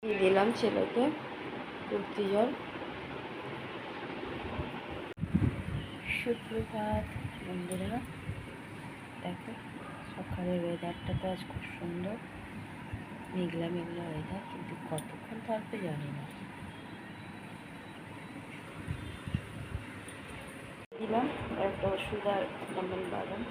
দিলাম ছেলেকে কুর্তি জল। সুপ্রভাত বন্ধুরা, দেখো সকালের ওয়েদারটা তো আজ খুব সুন্দর, মেঘলা মেঘলা ওয়েদার, কিন্তু কতক্ষণ থাকবে জানি না। দিলাম একটা ওষুধ আর লেমন বাদাম।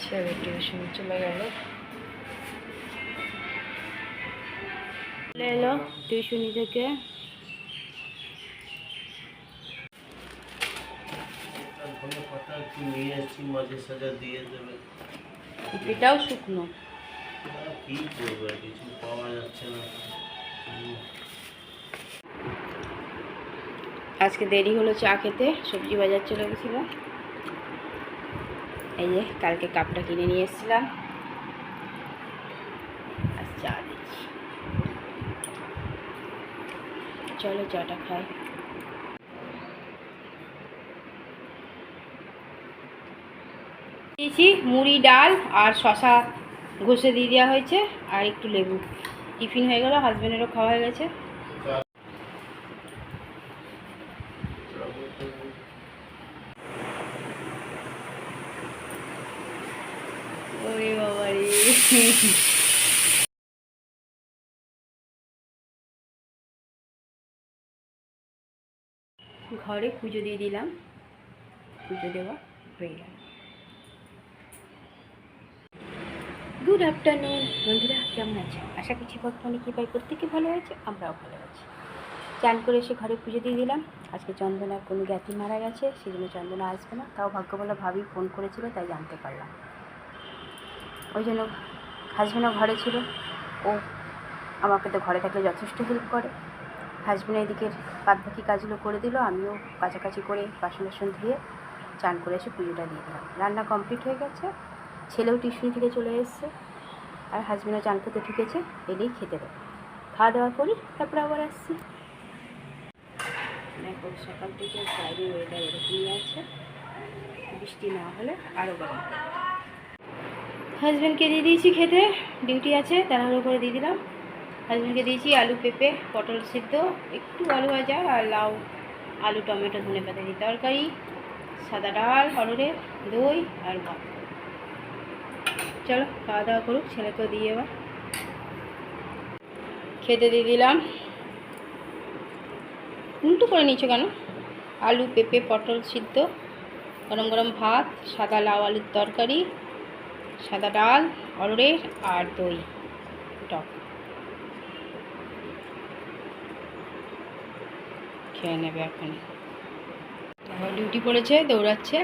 ছেলে টিউশন চলে গেল, এলো টিউশনি থেকে। এটাও শুকনো, কি করবো, কিছু পাওয়া যাচ্ছে না। আজকে দেরি হলো চা খেতে, সবজি বাজার চলে গেছিল। এই যে কালকে কাপটা কিনে নিয়ে এসেছিলাম, আর চা দিচ্ছি। চলো চাটা খাই। দিয়েছি মুড়ি, ডাল আর শশা ঘষে দিয়ে দেওয়া হয়েছে, আর একটু লেবু। টিফিন হয়ে গেল, হাজব্যান্ডেরও খাওয়া হয়ে গেছে। ওরে বাবা রে, ঘরে পুজো দিয়ে দিলাম, পুজো দেওয়া হয়ে গেল। গুড আফটারনুন বন্ধুরা, কেমন আছে? আশা করছি বর্তমানে কী পাই প্রত্যেকে ভালো আছে, আমরাও ভালো আছি। চান করে এসে ঘরে পুজো দিয়ে দিলাম। আজকে চন্দনার কোনো জ্ঞাতি মারা গেছে, সেই জন্য চন্দনা আসবে না। তাও ভাগ্যবলা ভাবি ফোন করেছিল, তাই জানতে পারলাম। ওই জন্য হাজবেন্ডও ঘরে ছিল, ও আমাকে তো ঘরে থাকলে যথেষ্ট হেল্প করে। হাজবেন্ড এদিকের বাদবাকি কাজগুলো করে দিল, আমিও কাছাকাছি করে বাসন বাসন ধুয়ে চান করে এসে পুজোটা দিয়ে দিলাম। রান্না কমপ্লিট হয়ে গেছে, ছেলেও টিউশন থেকে চলে এসছে, আর হাজবেন্ডও চান করতে ঢুকেছে, এলেই খেতে দেবো। খাওয়া দাওয়া করি, তারপরে আবার আসছি। দেখো সকাল থেকে বাইরে ওয়েদার এরকমই আছে, বৃষ্টি না হলে আরও গরম। হাজব্যান্ডকে দিয়ে দিয়েছি খেতে, ডিউটি আছে, তাড়াহুড়ো করে দিয়ে দিলাম। হাজব্যান্ডকে দিয়েছি আলু পেঁপে পটল সিদ্ধ, একটু আলু ভাজা আর লাউ আলু টমেটো ধনে পাতা দিয়ে তরকারি, সাদা ডাল হলুদের, দই আর ভাত। চলো খাওয়া দাওয়া করুক, ছেলেকেও দিয়ে এবার খেতে দিয়ে দিলাম। উল্টো করে নিচ্ছ কেন? আলু পেঁপে পটল সিদ্ধ, গরম গরম ভাত, সাদা লাউ আলুর তরকারি, সাদা ডাল অরড়ের আর দই টক। খেয়ে নেবে এখন। ডিউটি পড়েছে, দৌড়াচ্ছে।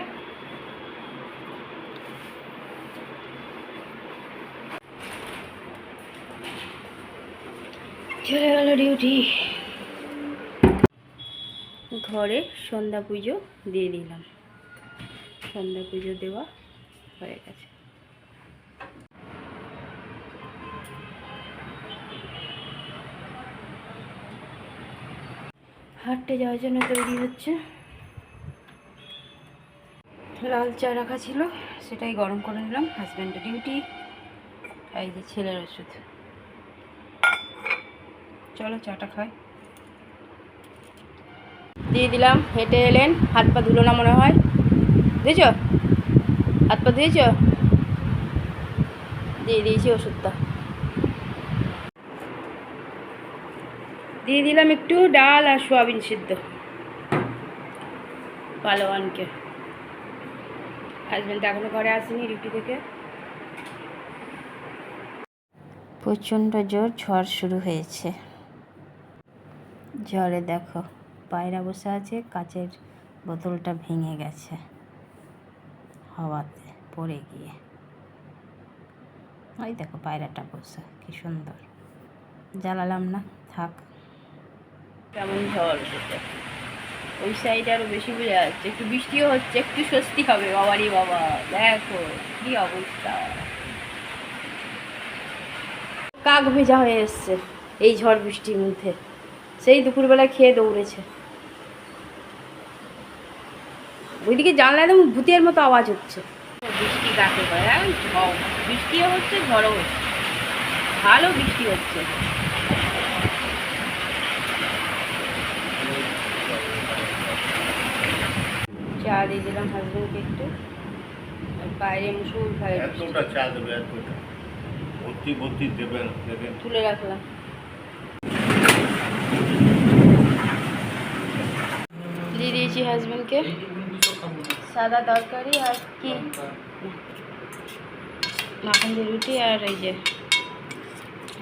চলে গেল ডিউটি। ঘরে সন্ধ্যা পুজো দিয়ে দিলাম, সন্ধ্যা পুজো দেওয়া হয়ে গেছে। হাঁটতে যাওয়ার জন্য তৈরি হচ্ছে। লাল চা রাখা ছিল, সেটাই গরম করে নিলাম। হাজব্যান্ডের ডিউটি, এই যে ছেলের ওষুধ। চলো চাটা খাই। দিয়ে দিলাম, হেঁটে এলেন, হাত পা ধুলো না মনে হয়, বুঝেছ? হাত পা ধুয়েছ? দিয়ে দিয়েছি ওষুধটা। দিয়ে দিলাম একটু ডাল আর সোয়াবিন সিদ্ধ পালোয়ানকে। হাজব্যান্ড এখনো ঘরে আসেনি ডিউটি থেকে। প্রচণ্ড জোর ঝড় শুরু হয়েছে। ঝড়ে দেখো পায়রা বসে আছে, কাচের বোতলটা ভেঙে গেছে হাওয়াতে পড়ে গিয়ে। ওই দেখো পায়রাটা বসে, কি সুন্দর। জ্বালালাম না, থাক। কেমন ঝড় উঠেছে, ওই সাইডে আরও বেশি বোঝা যাচ্ছে। একটু বৃষ্টিও হচ্ছে, একটু স্বস্তি হবে। বাবারই বাবা, দেখো কি অবস্থা, কাক ভেজা হয়ে এসছে এই ঝড় বৃষ্টির মধ্যে। সেই দুপুরবেলা খেয়ে দৌড়েছে। ওইদিকে জানলা একদম ভূতের মতো আওয়াজ হচ্ছে। বৃষ্টি কাকে বলে, এখন ঝড় বৃষ্টিও হচ্ছে, ঝড়ও হচ্ছে, ভালো বৃষ্টি হচ্ছে। চা দিয়ে দিলাম হাজবেন্ডকে একটু, আর বাইরে মুসুর ধারে এতটা চা দেবে, এতটা ভর্তি ভর্তি দেবেন, দেখেন তুলে রাখলাম। দিয়ে দিয়েছি হাজবেন্ডকে সাদা তরকারি আর কি মাখন দিয়ে রুটি, আর এই যে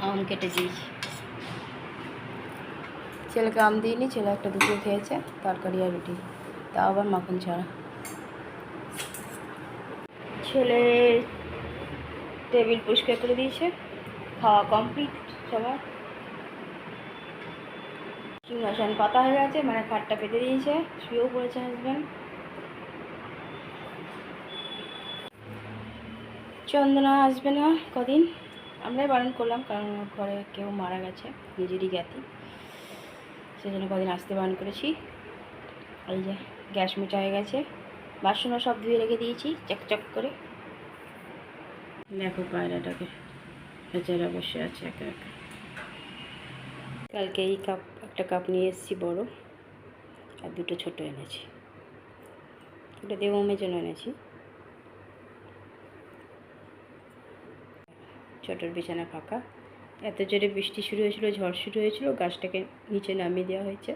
আম কেটে দিয়েছি। ছেলেকে আম দিইনি, ছেলে একটা দুটো খেয়েছে, তরকারি আর রুটি, তাও আবার মাখন ছাড়া। ছেলে টেবিল পরিষ্কার করে দিয়েছে, খাওয়া কমপ্লিট সবার। সিংহাসন পাতা হয়ে গেছে, মানে খাটটা পেতে দিয়েছে, শুয়েও পড়েছে হাজব্যান্ড। চন্দনা আসবে না কদিন, আমরাই বারণ করলাম, কারণ ওর ঘরে কেউ মারা গেছে, নিজেরই জ্ঞাতি, সেজন্য কদিন আসতে বারণ করেছি। এই যে গ্যাস মোচা হয়ে গেছে, বাসনও সব ধুয়ে রেখে দিয়েছি চকচক করে। দেখো পায়রাটাকে, বেচারা বসে আছে একা একা। কালকে এই একটা কাপ নিয়ে এসেছি বড়, আর দুটো ছোট এনেছি, ওটা দেবমের জন্য এনেছি। ছোটোর বিছানা ফাঁকা, এত জোরে বৃষ্টি শুরু হয়েছিল, ঝড় শুরু হয়েছিল, গাছটাকে নিচে নামিয়ে দেওয়া হয়েছে।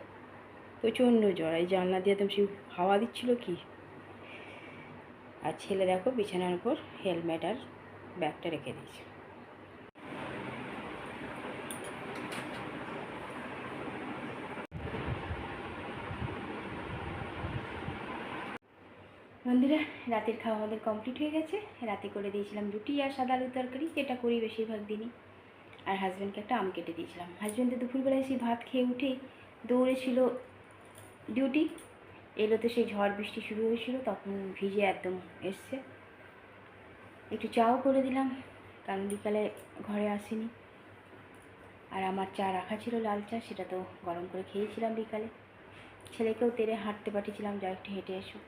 প্রচণ্ড জ্বর, এই জানলা দিয়ে একদম সেই হাওয়া দিচ্ছিল কি। আর ছেলে দেখো বিছানার উপর হেলমেট আর ব্যাগটা রেখে দিয়েছে। বন্ধুরা, রাতের খাওয়া আমাদের কমপ্লিট হয়ে গেছে। রাতে করে দিয়েছিলাম রুটি আর সাদা আলুর তরকারি, যেটা করি বেশিরভাগ দিনই। আর হাজব্যান্ডকে একটা আম কেটে দিয়েছিলাম। হাজব্যান্ড দুপুরবেলায় সেই ভাত খেয়ে উঠে দৌড়েছিল ডিউটি, এলো তো সেই ঝড় বৃষ্টি শুরু হয়েছিল, তখন ভিজে একদম এসছে। একটু চাও করে দিলাম, কারণ বিকালে ঘরে আসেনি। আর আমার চা রাখা ছিল লাল চা, সেটা তো গরম করে খেয়েছিলাম বিকালে। ছেলেকেও তেড়ে হাঁটতে পাঠিয়েছিলাম, যা একটু হেঁটে এসো।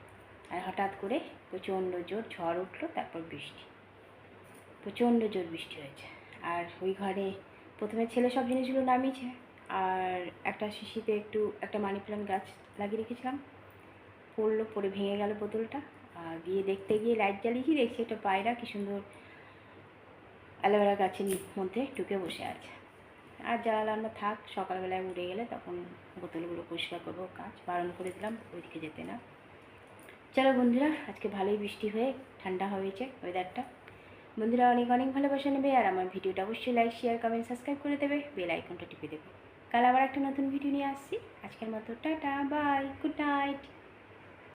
আর হঠাৎ করে প্রচণ্ড জোর ঝড় উঠলো, তারপর বৃষ্টি, প্রচণ্ড জোর বৃষ্টি হয়েছে। আর ওই ঘরে প্রথমে ছেলে সব জিনিসগুলো নামিয়েছে, আর একটা শিশিতে একটা মানি প্ল্যান্ট গাছ লাগিয়ে রেখেছিলাম, পড়লো, পড়ে ভেঙে গেল বোতলটা। আর দেখতে গিয়ে লাইট জ্বালিয়েছি, দেখছি একটা পায়রা কি সুন্দর অ্যালোভেরা গাছের মধ্যে ঢুকে বসে আছে। আর জ্বালালাম না, থাক, সকালবেলায় উড়ে গেলে তখন বোতলগুলো পরিষ্কার করবো, কাজ বারণ করে দিলাম ওইদিকে যেতে না। চলো বন্ধুরা, আজকে ভালোই বৃষ্টি হয়ে ঠান্ডা হয়েছে ওয়েদারটা। বন্ধুরা অনেক অনেক ভালোবাসা নেবে, আর আমার ভিডিওটা অবশ্যই লাইক, শেয়ার, কমেন্ট, সাবস্ক্রাইব করে দেবে, বেল আইকনটা টিপে দেবে। কাল আবার একটা নতুন ভিডিও নিয়ে আসছি। আজকের মতো টাটা, বাই, গুড নাইট।